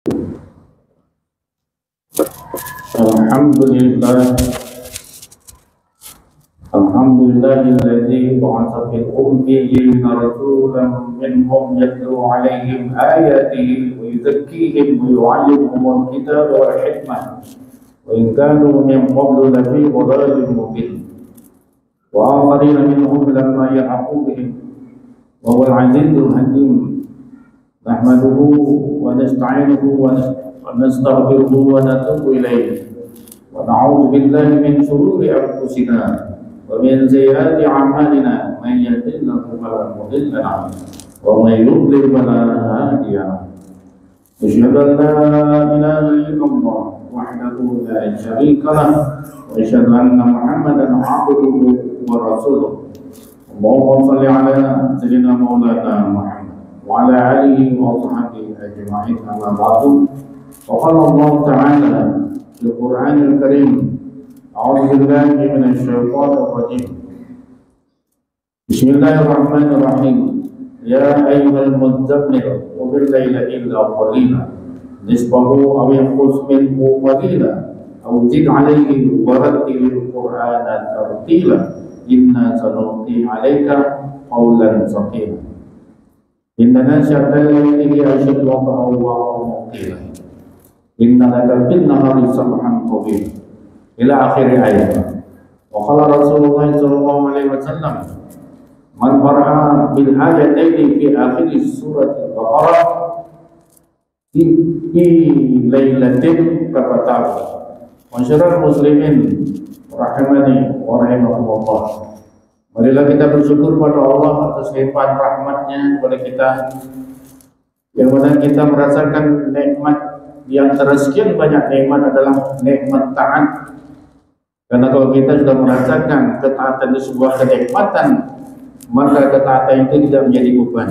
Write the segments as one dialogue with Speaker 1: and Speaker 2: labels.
Speaker 1: Alhamdulillah, alhamdulillahilladzi ba'atha fil ummiyina rasulan minhum yatlu 'alaihim ayatihi wa yuzakkihim wa yu'allimuhumul kitaba wal hikmah wa in kanu min qablu lafi dhalalin mubin wa akharina minhum lamma yalhaqu bihim wa huwal 'azizul hakim. Nahmaduhu wa nasta'inuhu wa nastaghfiruhu wa natubu ilayhi wa na'udzu billahi min shururi anfusina wa min sayyiati a'malina man yahdihillahu fala mudilla lahu wa man yudlil fala hadiya lahu. Asyhadu an la ilaha illallah wahdahu la syarika lahu wa asyhadu anna Muhammadan 'abduhu wa rasuluh. Allahumma shalli ala sayyidina maulana Muhammad wa ala alihi wa sahbihi ajma'in. Amma ba'du. وقال الله تعالى في القرآن الكريم: أعوذ بالله من الشيطان الرجيم. بسم الله الرحمن الرحيم. يا أيها المزمل قم الليل إلا قليلا نصفه أو انقص منه قليلا أو زد عليه ورتل القرآن ترتيلا إنا سنلقي عليك قولا ثقيلا إن ناشئة الليل هي أشد وطئا وأقوم قيلا Inna laka bin nahari sabhan tawil ila akhir ayat. Wa qala Rasulullah sallallahu alaihi wasallam: man qara'a bil ayataini fi akhir surah al-Baqarah fi lailatin kafatahu. Masyarakat muslimin rahimani wa rahimakumullah. Marilah kita bersyukur pada Allah atas limpahan rahmatnya kepada kita, yang mana kita merasakan nikmat. Di antara sekian banyak nikmat adalah nikmat taat. Karena kalau kita sudah merasakan ketaatan itu sebuah kenikmatan, maka ketaatan itu tidak menjadi beban.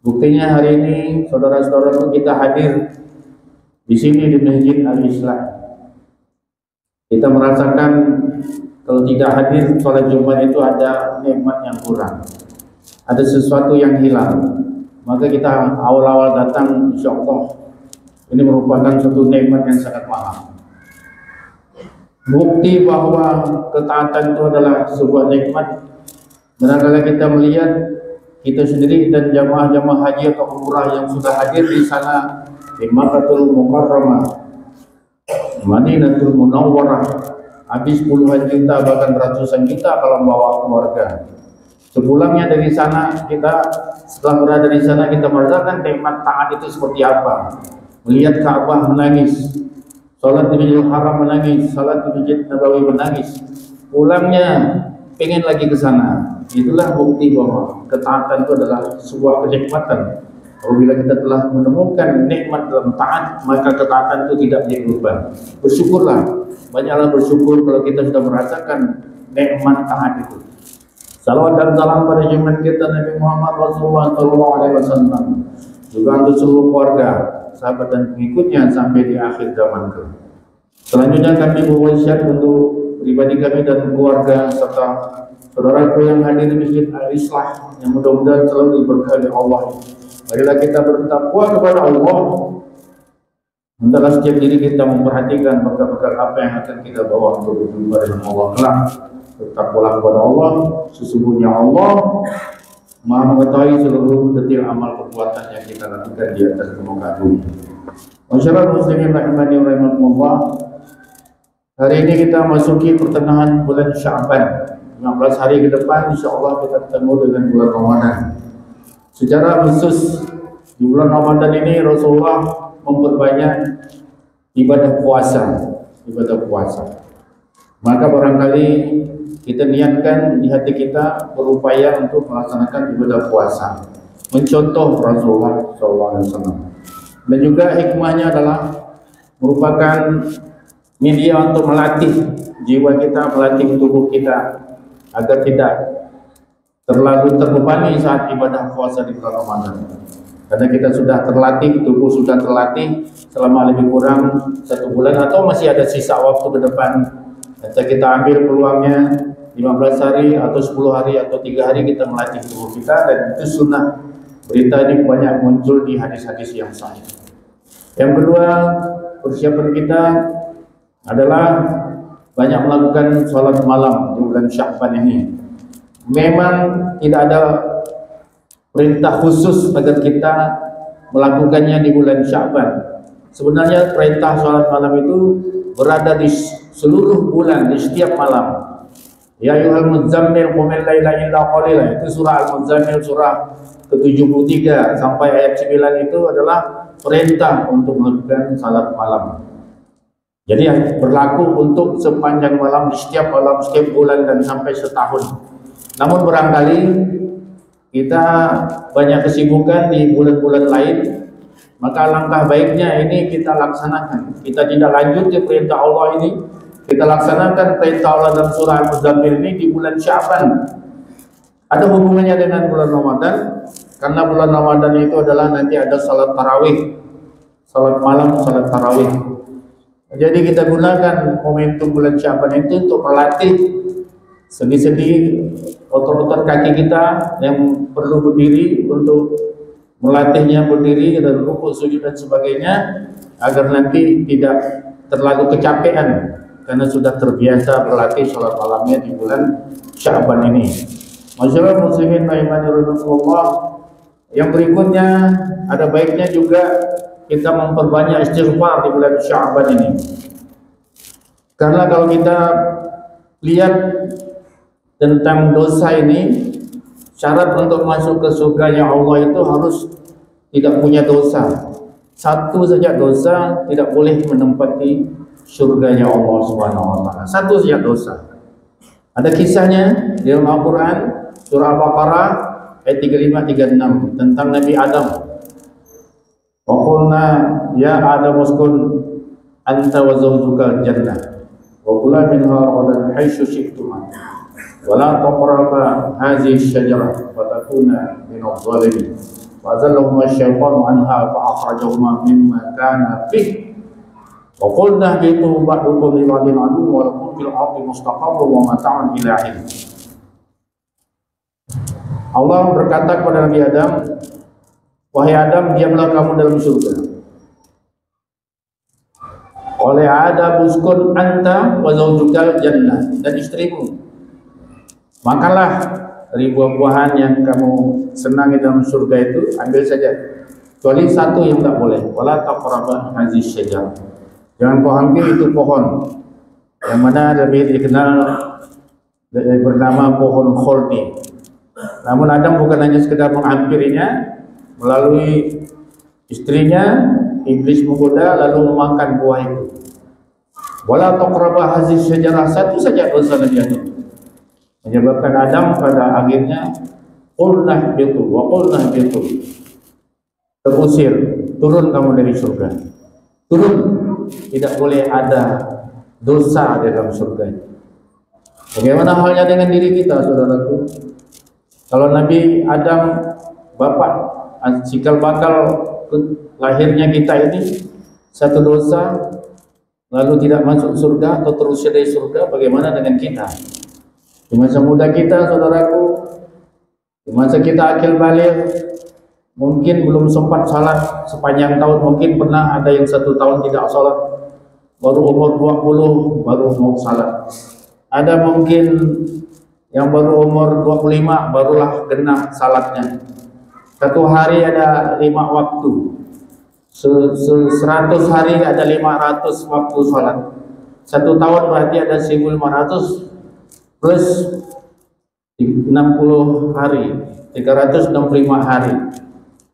Speaker 1: Buktinya hari ini saudara-saudara kita hadir di sini di Masjid Al-Islah. Kita merasakan kalau tidak hadir sholat Jumat itu ada nikmat yang kurang, ada sesuatu yang hilang. Maka kita awal-awal datang, insya Allah ini merupakan suatu nikmat yang sangat mahal. Bukti bahwa ketaatan itu adalah sebuah nikmat. Manakala kita melihat kita sendiri dan jamaah-jamaah haji atau umrah yang sudah hadir di sana di Makkahul Mukarramah, Madinatul Munawwarah, habis puluhan juta bahkan ratusan juta kalau membawa keluarga. Sepulangnya dari sana, kita setelah berada di sana kita merasakan nikmat taat itu seperti apa. Melihat Ka'bah menangis, salat di Masjidil Haram menangis, salat di Masjid Nabawi menangis, pulangnya pengen lagi ke sana. Itulah bukti bahwa ketaatan itu adalah sebuah kenikmatan. Apabila kita telah menemukan nikmat dalam taat, maka ketaatan itu tidak menjadi beban. Bersyukurlah, banyaklah bersyukur kalau kita sudah merasakan nikmat taat itu. Salawat dan salam pada junjungan kita Nabi Muhammad Rasulullah SAW, juga untuk seluruh keluarga, sahabat dan pengikutnya sampai di akhir zaman kelak. Selanjutnya kami berwasiat untuk pribadi kami dan keluarga serta saudaraku yang hadir di Masjid Al-Islah yang mudah-mudahan selalu diberkahi Allah. Marilah kita bertakwa kepada Allah. Hendaklah setiap diri kita memperhatikan bekal-bekal apa yang akan kita bawa untuk berjumpa dengan Allah kelak. Bertakwalah kepada Allah, sesungguhnya Allah Maha mengetahui seluruh detil amal perbuatan yang kita lakukan di atas permukaan bumi. Masyarakat muslimin rahimani wa rahimakumullah. Hari ini kita masuki pertengahan bulan Sya'ban. 15 hari ke depan insyaallah kita ketemu dengan bulan Ramadan. Secara khusus di bulan Ramadan ini Rasulullah memperbanyak ibadah puasa. Maka barangkali kita niatkan di hati kita berupaya untuk melaksanakan ibadah puasa, mencontoh Rasulullah SAW. Dan juga hikmahnya adalah merupakan media untuk melatih jiwa kita, melatih tubuh kita agar tidak terlalu terbebani saat ibadah puasa di bulan Ramadan. Karena kita sudah terlatih, tubuh sudah terlatih selama lebih kurang 1 bulan atau masih ada sisa waktu ke depan. Jadi kita ambil peluangnya 15 hari atau 10 hari atau 3 hari kita melatih tubuh kita, dan itu sunnah. Berita ini banyak muncul di hadis-hadis yang sahih. Yang kedua, persiapan kita adalah banyak melakukan sholat malam di bulan Sya'ban ini. Memang tidak ada perintah khusus agar kita melakukannya di bulan Sya'ban. Sebenarnya perintah sholat malam itu berada di seluruh bulan, di setiap malam. Ya ayyuhal muzammil qumil laila illa qalila, itu surah Al-Muzammil, surah ke-73 sampai ayat 9 itu adalah perintah untuk melakukan salat malam. Jadi berlaku untuk sepanjang malam, di setiap malam, setiap bulan, dan sampai setahun. Namun barangkali kita banyak kesibukan di bulan-bulan lain, maka langkah baiknya ini kita laksanakan. Kita tidak lanjut ke perintah Allah ini, kita laksanakan perintah Allah dalam surah Al-Muzammil ini di bulan Sya'ban. Ada hubungannya dengan bulan Ramadan, karena bulan Ramadan itu adalah nanti ada salat tarawih, salat malam, salat tarawih. Jadi kita gunakan momentum bulan Sya'ban itu untuk melatih sendi-sendi, otot-otot kaki kita yang perlu berdiri, untuk melatihnya berdiri dan rukuk, sujud dan sebagainya, agar nanti tidak terlalu kecapean karena sudah terbiasa berlatih sholat malamnya di bulan Sya'ban ini. Masyaallah muslimin rahimanirrahimakumullah. Yang berikutnya, ada baiknya juga kita memperbanyak istighfar di bulan Sya'ban ini. Karena kalau kita lihat tentang dosa ini, syarat untuk masuk ke surganya Allah itu harus tidak punya dosa. Satu saja dosa tidak boleh menempati surganya Allah Subhanahu wa taala. Satu saja dosa. Ada kisahnya di dalam Al-Qur'an, surah Al-Baqarah ayat 35-36 tentang Nabi Adam. Wa qulna ya Adam uskun anta wa zawjuka jannah wa kula minha ragadan haitsu syi'tuma wa la taqraba hadhihi asy-syajarah fa takuna min adh-dhalimin. Wa azallahuma asy-syaitanu anha fa akhrajahuma mimma kana fihi wa qulna bitu ba'dukum li ba'din aduwwun wa lakum fil ardi mustaqarrun wa mata'un ila hin. Allah berkata kepada Nabi Adam, wahai Adam, diamlah kamu dalam surga. Oleh Adam uskun anta wa zawjukal jannah, dan istrimu makanlah dari buah-buahan yang kamu senangi dalam surga itu, ambil saja. Kecuali satu yang tak boleh, wala taqrabu hadhihi syajarah. Jangan kau ambil itu pohon yang mana lebih dikenal bernama pohon khuldi. Namun Adam bukan hanya sekedar menghampirinya, melalui istrinya iblis menggoda lalu memakan buah itu. Wala taqrabu hadhihi syajarah, satu saja dosa Nabi Adam, menyebabkan Adam pada akhirnya qulna bitu wa qulna bitu, terusir, turun kamu dari surga, turun, tidak boleh ada dosa di dalam surga. Bagaimana halnya dengan diri kita, saudaraku? Kalau Nabi Adam, bapak cikal bakal lahirnya kita ini, satu dosa lalu tidak masuk surga atau terusir dari surga, bagaimana dengan kita? Di masa muda kita, saudaraku, di masa kita akil balik, mungkin belum sempat salat sepanjang tahun, mungkin pernah ada yang 1 tahun tidak salat, baru umur 20 baru mau salat. Ada mungkin yang baru umur 25 barulah genap salatnya. Satu hari ada 5 waktu, 100 hari ada 500 waktu salat. 1 tahun berarti ada 1500 plus 60 hari, 365 hari.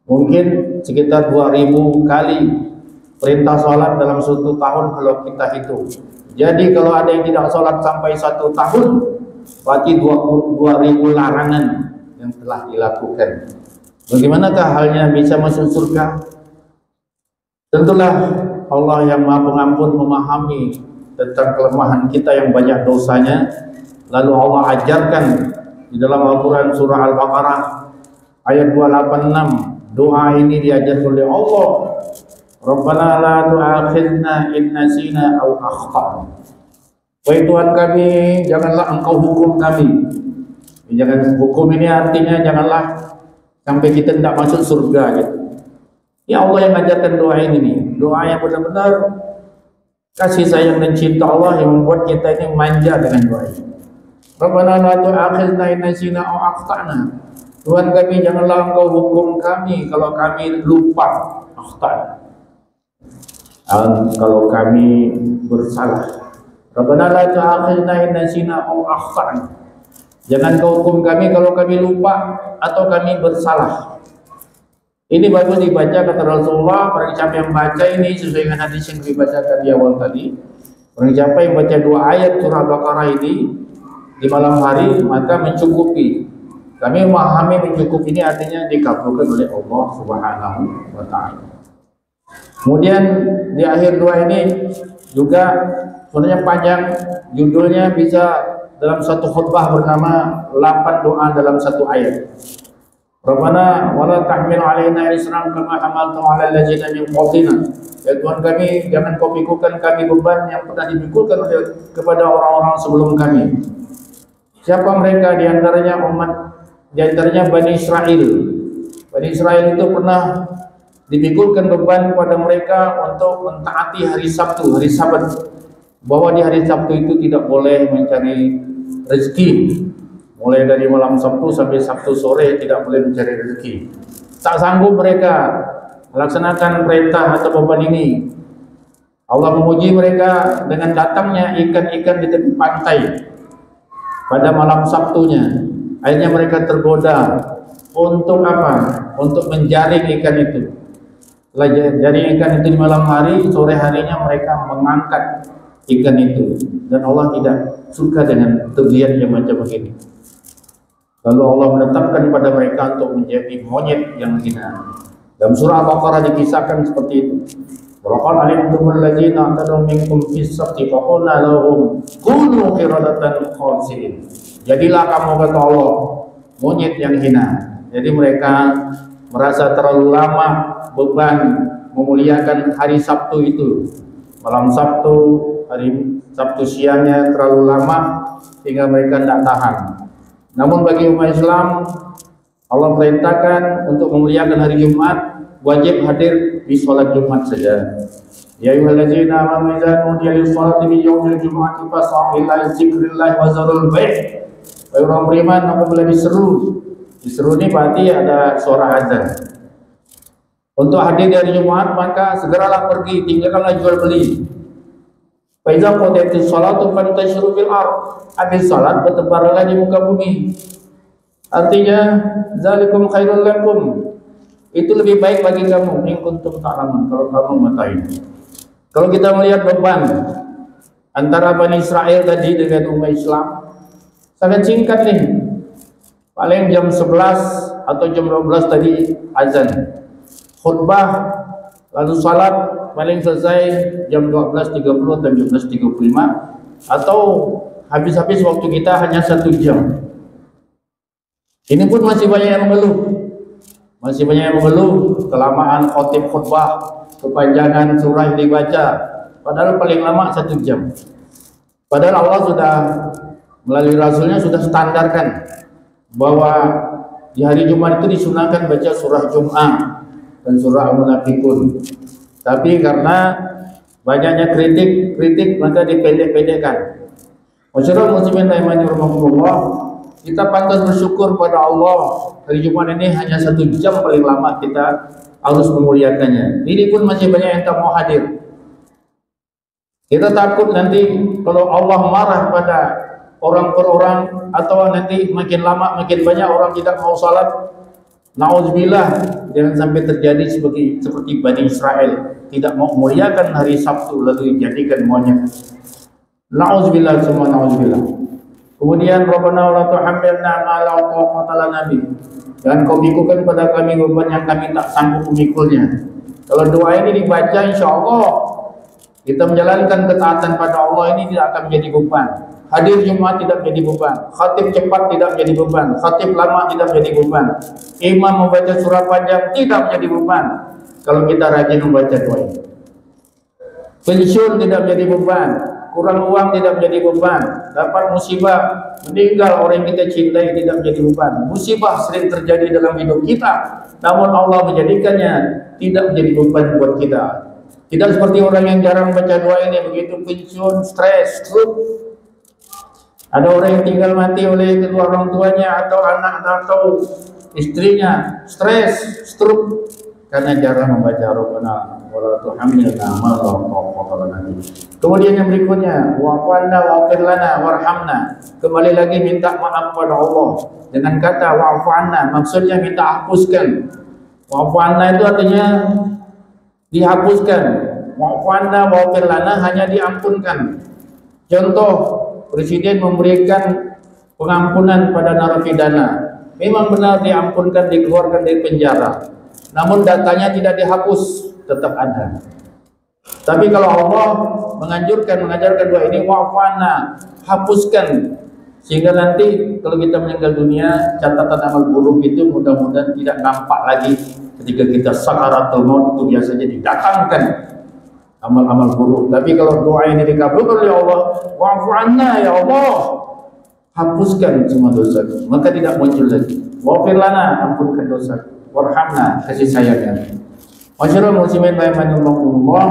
Speaker 1: Mungkin sekitar 2000 kali perintah sholat dalam 1 tahun kalau kita hitung. Jadi kalau ada yang tidak sholat sampai 1 tahun, berarti 2000 larangan yang telah dilakukan. Bagaimanakah halnya bisa masuk surga? Tentulah Allah yang Maha Pengampun memahami tentang kelemahan kita yang banyak dosanya. Lalu Allah ajarkan di dalam Al-Quran surah Al-Baqarah ayat 286. Doa ini diajarkan oleh Allah. Rabbana la tu'akhidna in nasina aw akhtana. Wahai Tuhan kami, janganlah engkau hukum kami. Jangan hukum ini artinya janganlah sampai kita tidak masuk surga gitu. Ya Allah yang ajarkan doa ini nih. doa yang benar-benar kasih sayang dan cinta Allah yang membuat kita ini manja dengan doa ini. Rabbana la tu'akhidna in nasina aw akhtana. Tuhan kami, janganlah Engkau hukum kami kalau kami lupa, akhtana. Kalau kami bersalah. Rabbana la tu'akhidna in nasina aw akhtana. Jangan Kau hukum kami kalau kami lupa atau kami bersalah. Ini bagus dibaca kata Rasulullah. Barang siapa yang baca ini sesuai dengan hadis yang dibacakan di awal tadi, barang siapa yang baca 2 ayat surah Baqarah ini di malam hari, maka mencukupi. Kami memahami mencukupi ini artinya dikabulkan oleh Allah Subhanahu wa Ta'ala. Kemudian di akhir doa ini juga sebenarnya panjang, judulnya bisa dalam satu khutbah bernama 8 doa dalam satu ayat. Rabbana wala tahmil alaina isran kama hamaltu ala allazina min qablina. Ya Tuhan kami, jangan Kau pikulkan kami beban yang pernah dipikulkan kepada orang-orang sebelum kami. Siapa mereka? Di antaranya Bani Israel. Bani Israel itu pernah dipikulkan beban kepada mereka untuk mentaati hari Sabtu, hari Sabat. Bahwa di hari Sabtu itu tidak boleh mencari rezeki. Mulai dari malam Sabtu sampai Sabtu sore tidak boleh mencari rezeki. Tak sanggup mereka melaksanakan perintah atau beban ini. Allah memuji mereka dengan datangnya ikan-ikan di tepi pantai pada malam Sabtunya. Akhirnya mereka tergoda untuk apa? Untuk menjaring ikan itu. Setelah jaring ikan itu di malam hari, sore harinya mereka mengangkat ikan itu. Dan Allah tidak suka dengan tabiat yang macam begini. Lalu Allah menetapkan pada mereka untuk menjadi monyet yang hina. Dalam surah Al-Baqarah dikisahkan seperti itu. Walaqad alimtumul ladzina atadaw minkum fis sabti faqulna lahum kunu qiradatan khasi'in. Jadilah kamu, kata Allah, monyet yang hina. Jadi mereka merasa terlalu lama beban memuliakan hari Sabtu itu. Malam Sabtu, hari Sabtu siangnya terlalu lama sehingga mereka tidak tahan. Namun bagi umat Islam, Allah perintahkan untuk memuliakan hari Jumat, wajib hadir di sholat Jumat saja. Ya ayyuhallazina amanu idza nudiya lis-sholati min yaumil jumu'ati fas'au ila dzikrillah wa zarul bai'. Wahai orang beriman, apabila diseru ini berarti ada suara azan. Untuk hadir di hari Jumat, maka segeralah pergi, tinggalkanlah jual beli. Fa idza qudiyatish sholatu fantashiru fil ardh. Habis salat bertebaranlah di muka bumi. Artinya zalikum khairul lakum. Itu lebih baik bagi kamu in kuntum ta'lamun, kalau kamu mengetahui. Kalau kita melihat beban antara Bani Israel tadi dengan umat Islam, sangat singkat nih. Paling jam 11 atau jam 12 tadi azan. Khutbah lalu salat paling selesai jam 12.30 atau 12.35, atau habis-habis waktu kita hanya 1 jam. Ini pun masih banyak yang mengeluh. Masih banyak yang mengeluh kelamaan khotib khutbah, kepanjangan surah yang dibaca. Padahal paling lama 1 jam. Padahal Allah sudah melalui Rasulnya sudah standarkan bahwa di hari Jumat itu disunahkan baca surah Jum'ah dan surah Al-Munafiqun. Tapi karena banyaknya kritik maka dipendek-pendekkan. Masyarakat muslimin rahimani rahimakumullah, kita pantas bersyukur pada Allah. Hari Jumat ini hanya 1 jam paling lama kita harus memuliakannya. Ini pun masih banyak yang tak mau hadir. Kita takut nanti kalau Allah marah pada orang per orang, atau nanti makin lama makin banyak orang tidak mau salat. Nauzubillah, jangan sampai terjadi seperti Bani Israel, tidak mau memuliakan hari Sabtu lalu dijadikan monyet. Nauzubillah, semua nauzubillah. Kemudian Rabbana la tuhammilna ma la taqata lana bi. Jangan Kau pikulkan pada kami beban yang kami tak sanggup memikulnya. Kalau doa ini dibaca, insyaallah kita menjalankan ketaatan pada Allah ini tidak akan menjadi beban. Hadir Jumat tidak menjadi beban, khatib cepat tidak menjadi beban, khatib lama tidak menjadi beban, imam membaca surah panjang tidak menjadi beban. Kalau kita rajin membaca doa ini, pensiun tidak menjadi beban, kurang uang tidak menjadi beban, dapat musibah, meninggal orang yang kita cintai tidak menjadi beban. Musibah sering terjadi dalam hidup kita, namun Allah menjadikannya tidak menjadi beban buat kita. Tidak seperti orang yang jarang baca doa ini, begitu pensiun, stres, stroke. Ada orang yang tinggal mati oleh kedua orang tuanya atau anak atau istrinya, stres, stroke karena jarang membaca Rabbana wala tuhammilna ma la taqata lana. Kemudian yang berikutnya, wa'fu wa'fir lana warhamna. Kembali lagi minta maaf pada Allah dengan kata wa'fu anna, maksudnya minta hapuskan. Wa'fu anna itu artinya dihapuskan. Wa'fu anna wa'fir lana hanya diampunkan. Contoh, presiden memberikan pengampunan pada narapidana. Memang benar diampunkan, dikeluarkan dari penjara. Namun datanya tidak dihapus, tetap ada. Tapi kalau Allah mengajarkan doa ini, wa'fu anna, hapuskan. Sehingga nanti kalau kita meninggal dunia, catatan amal buruk itu mudah-mudahan tidak nampak lagi. Ketika kita sakaratul maut itu biasanya didatangkan amal-amal buruk. Tapi kalau doa ini dikabulkan oleh Allah, wa'fu anna ya Allah, hapuskan semua dosa, maka tidak muncul lagi. Wa'fir lana, ampunkan dosa. Warhamna, kasih sayangnya. Masyarul muslimin rahimanillah,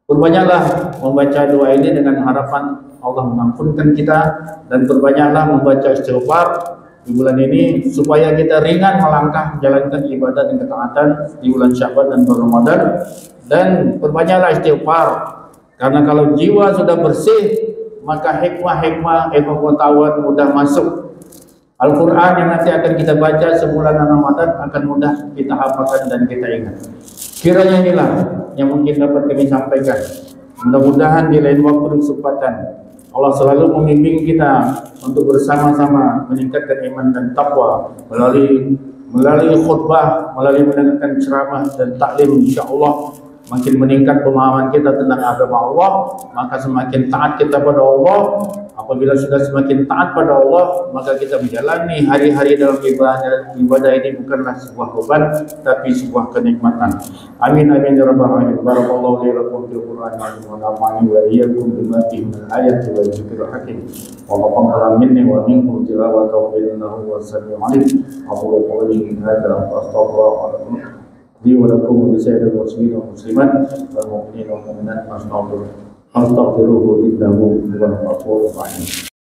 Speaker 1: berbanyaklah membaca doa ini dengan harapan Allah mengampunkan kita, dan berbanyaklah membaca istighfar di bulan ini supaya kita ringan melangkah menjalankan ibadah dan ketaatan di bulan Sya'ban dan bulan Ramadan. Dan berbanyaklah istighfar, karena kalau jiwa sudah bersih maka hikmah pengetahuan mudah masuk. Al-Quran yang nanti akan kita baca sebulan Ramadan akan mudah kita hafalkan dan kita ingat. Kiranya inilah yang mungkin dapat kami sampaikan. Mudah-mudahan di lain waktu dan kesempatan Allah selalu membimbing kita untuk bersama-sama meningkatkan iman dan takwa melalui khutbah, melalui mendengarkan ceramah dan taklim. InsyaAllah makin meningkat pemahaman kita tentang agama Allah, maka semakin taat kita pada Allah. Apabila sudah semakin taat pada Allah, maka kita menjalani hari-hari dalam ibadah ini bukanlah sebuah beban, tapi sebuah kenikmatan. Amin amin ya rabbal alamin. Barakallahu li wa lakum fil Qur'an wa nafa'ani wa iyyakum bima fihi min ayati wa dzikril hakim. Wa taqabbal minni wa minkum tilawatahu innahu was-sami'ul 'alim. Aqulu qawli hadza wa astaghfirullah li wa lakum wa lisa'iril muslimin wal muslimat wal mu'minin wal mu'minat fastaghfiruhu innahu huwal ghafurur rahim.